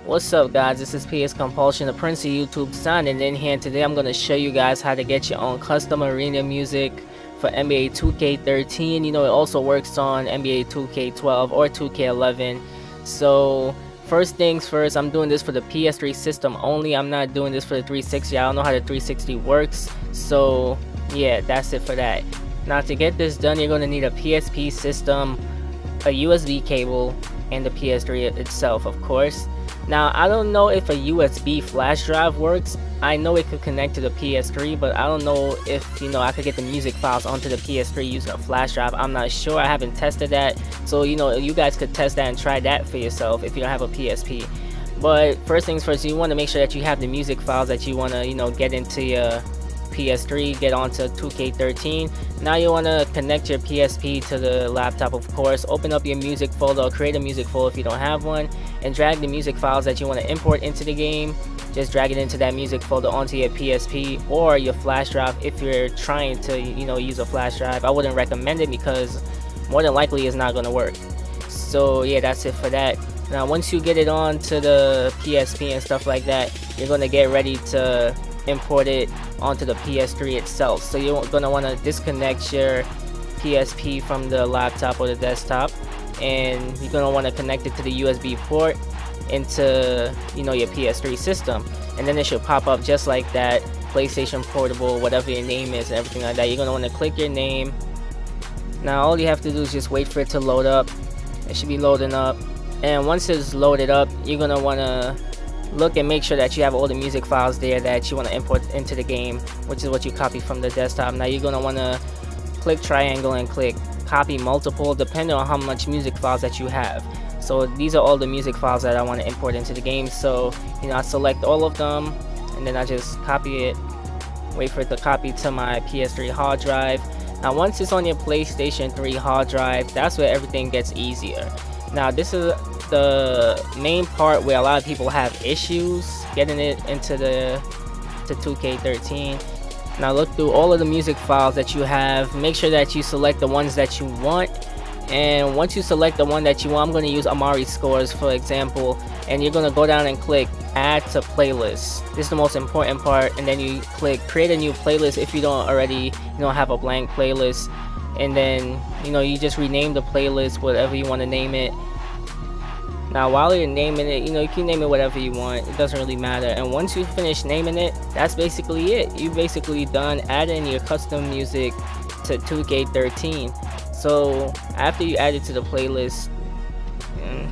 What's up guys, this is PS Compulsion, the Prince of YouTube, signing in here. Today I'm going to show you guys how to get your own custom arena music for NBA 2K13. You know, it also works on NBA 2K12 or 2K11. So first things first, I'm doing this for the PS3 system only. I'm not doing this for the 360. I don't know how the 360 works. So yeah, that's it for that. Now to get this done, you're going to need a PSP system, a USB cable, and the PS3 itself, of course. Now I don't know if a USB flash drive works. I know it could connect to the PS3, but I don't know if, you know, I could get the music files onto the PS3 using a flash drive. I'm not sure. I haven't tested that. So, you know, you guys could test that and try that for yourself if you don't have a PSP. But first things first, you want to make sure that you have the music files that you want to, you know, get into your PS3, get onto 2K13. Now you want to connect your PSP to the laptop, of course. Open up your music folder, or create a music folder if you don't have one, and drag the music files that you want to import into the game. Just drag it into that music folder onto your PSP or your flash drive if you're trying to, you know, use a flash drive. I wouldn't recommend it because more than likely it's not going to work. So yeah, that's it for that. Now once you get it onto the PSP and stuff like that, you're going to get ready to import it onto the PS3 itself. So you're gonna want to disconnect your PSP from the laptop or the desktop, and you're gonna want to connect it to the USB port into, you know, your PS3 system, and then it should pop up just like that, PlayStation Portable, whatever your name is and everything like that. You're gonna want to click your name. Now all you have to do is just wait for it to load up. It should be loading up, and once it's loaded up, you're gonna want to look and make sure that you have all the music files there that you want to import into the game, which is what you copy from the desktop. Now you're going to want to click triangle and click copy multiple, depending on how much music files that you have. So these are all the music files that I want to import into the game. So, you know, I select all of them, and then I just copy it, wait for it to copy to my PS3 hard drive. Now once it's on your PlayStation 3 hard drive, that's where everything gets easier. Now this is the main part where a lot of people have issues getting it into the 2K13. Now look through all of the music files that you have, make sure that you select the ones that you want, and once you select the one that you want, I'm going to use Amare scores for example, and you're going to go down and click add to playlist. This is the most important part, and then you click create a new playlist if you don't already, you know, have a blank playlist, and then, you know, you just rename the playlist whatever you want to name it. Now while you're naming it, you know, you can name it whatever you want, it doesn't really matter. And once you finish naming it, that's basically it. You're basically done adding your custom music to 2K13. So after you add it to the playlist,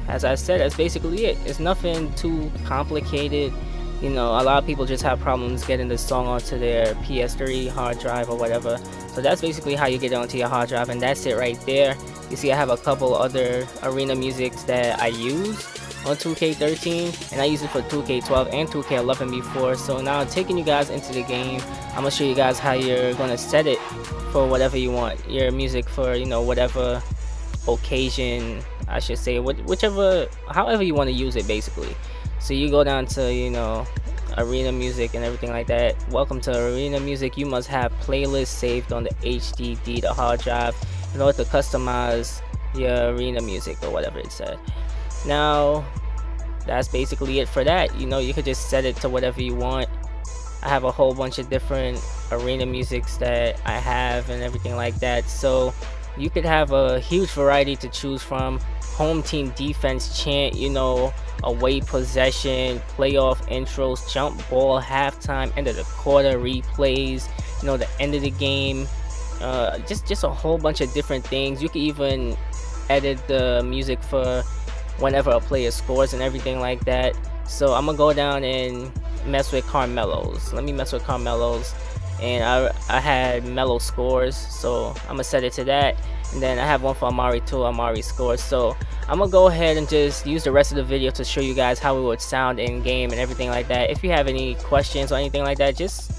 as I said, that's basically it. It's nothing too complicated. You know, a lot of people just have problems getting the song onto their PS3 hard drive or whatever. So that's basically how you get it onto your hard drive, and that's it right there. You see I have a couple other arena musics that I use on 2K13, and I used it for 2K12 and 2K11 before. So now taking you guys into the game, I'm gonna show you guys how you're gonna set it for whatever you want, your music for, you know, whatever occasion, I should say, whichever, however you want to use it basically. So you go down to, you know, arena music and everything like that. Welcome to arena music. You must have playlists saved on the HDD, the hard drive, in order to customize your arena music or whatever it said. Now that's basically it for that. You know, you could just set it to whatever you want. I have a whole bunch of different arena musics that I have and everything like that, so you could have a huge variety to choose from. Home team defense chant, you know, away possession, playoff intros, jump ball, halftime, end of the quarter replays, you know, the end of the game, just a whole bunch of different things. You can even edit the music for whenever a player scores and everything like that. So I'm gonna go down and mess with Carmelo's. Let me mess with Carmelo's, and I had Melo scores, so I'm gonna set it to that. And then I have one for Amare too, Amare scores. So I'm gonna go ahead and just use the rest of the video to show you guys how it would sound in game and everything like that. If you have any questions or anything like that, just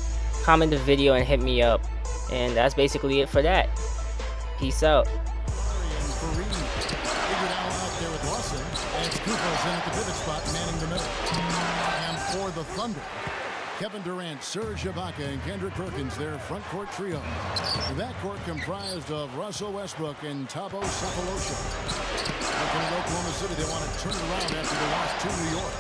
comment the video and hit me up. And that's basically it for that. Peace out. For the Thunder, Kevin Durant, Serge Ibaka, and Kendrick Perkins, their front court trio. The backcourt comprised of Russell Westbrook and Thabo Sefolosha. Looking at Oklahoma City, they want to turn it around after they lost to New York.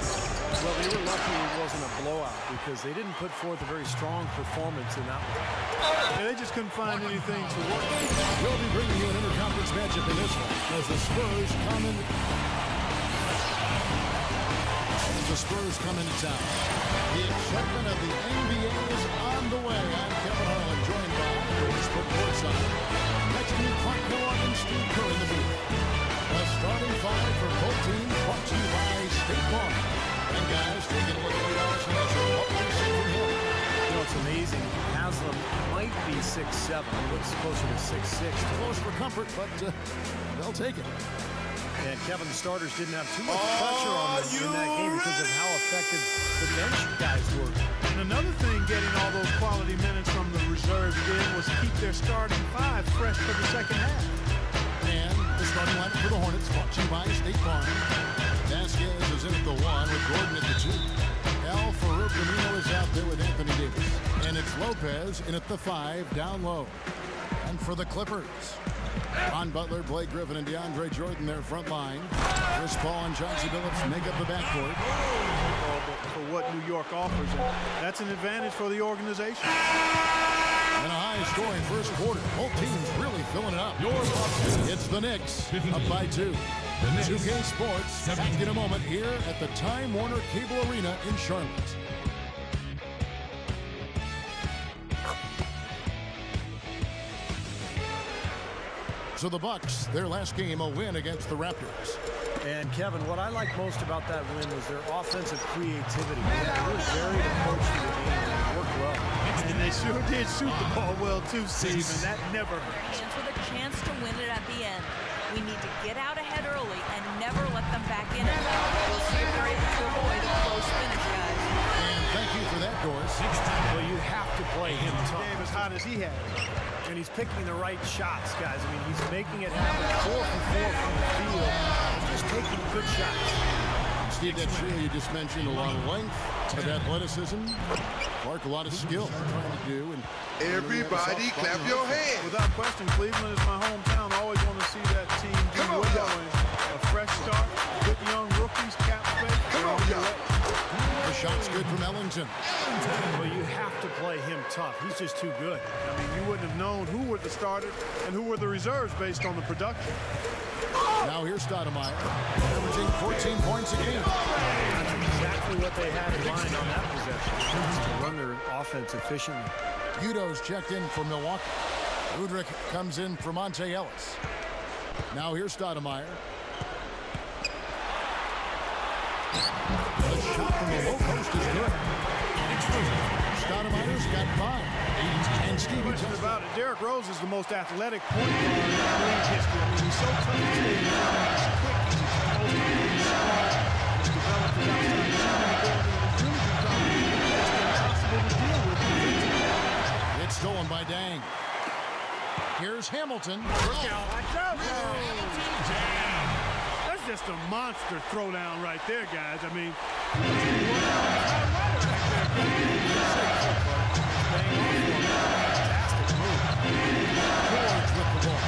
Well, they were lucky it wasn't a blowout because they didn't put forth a very strong performance in that one. Yeah, they just couldn't find anything to work with. We'll be bringing you an interconference matchup in this one as the Spurs come into town. The excitement of the NBA is on the way. I'm Kevin Harlan, joined by Sport Courtside. Next to me, Clark Kellogg and Steve Kerr in the booth. The starting five for both teams brought to you by State Farm. And guys, taking a look at the Allison Russell. What do you see from him? You know, it's amazing. Haslam might be 6'7". He looks closer to 6'6". Close for comfort, but they'll take it. And Kevin, the starters didn't have too much pressure on them in that game because of how effective the bench guys were. And another thing getting all those quality minutes from the reserves did was keep their starting five fresh for the second half. And the starting lineup for the Hornets brought to you by State Farm. Vasquez is in at the 1 with Gordon at the 2. Al Farouk Amino is out there with Anthony Davis. And it's Lopez in at the 5 down low. And for the Clippers, Ron Butler, Blake Griffin, and DeAndre Jordan, their front line. Chris Paul and Chauncey Billups make up the backcourt. For what New York offers, and that's an advantage for the organization. And a high-scoring first quarter. Both teams really filling it up. It's the Knicks, up by 2. 2K Sports, back in a moment here at the Time Warner Cable Arena in Charlotte. So the Bucks, their last game, a win against the Raptors. And Kevin, what I like most about that win was their offensive creativity. They were very approach to the game and it worked well. And they sure did shoot the ball well too, Steve, and that never hurts. Hands with a chance to win it at the end. We need to get out ahead early and never let them back in it. We'll see if they're able to avoid a close finish, guys. And thank you for that, Doris. Well, you have to play him tough. Game as hot as he has. And he's picking the right shots, guys. I mean, he's making it happen 4 for 4 from the field. He's just taking good shots. Steve, that trio you just mentioned, a lot of length, of athleticism. Clark, a lot of skill trying to do. And everybody clap your hands. Without question, Cleveland is my hometown. I always want to see that team do well. And a fresh start, good young rookies, cap space. Come on, y'all. The shot's good from Ellington. Well, you have to play him tough. He's just too good. I mean, you wouldn't have known who were the starters and who were the reserves based on the production. Now here's Stoudemire, averaging 14 points a game. That's exactly what they had in mind on that possession, to run their offense efficiently. Udo's checked in for Milwaukee. Udrich comes in for Monte Ellis. Now here's Stoudemire. The shot from the low post is good. Stoudemire's got 5. And Stevie Question about it, Derrick Rose is the most athletic point guard in league history. I mean, he's so tough to stay in. He's quick, he's strong, he's developed his outside shooting ability, and it's really become impossible to deal with. It's stolen by Dang. Here's Hamilton. Watch out! That's just a monster throwdown right there, guys. I mean, Fantastic move. George with the ball.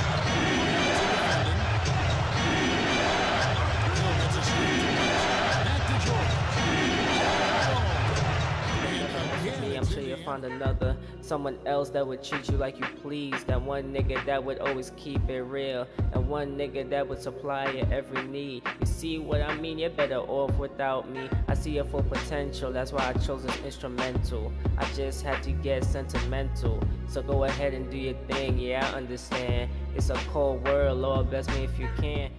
Hill gets a screen. Back to George. I'm sure you'll find someone else that would treat you like you please. That one nigga that would always keep it real. And one nigga that would supply your every need. You see what I mean? You're better off without me. I see your full potential, that's why I chose this instrumental. I just had to get sentimental. So go ahead and do your thing, yeah I understand. It's a cold world, Lord bless me if you can.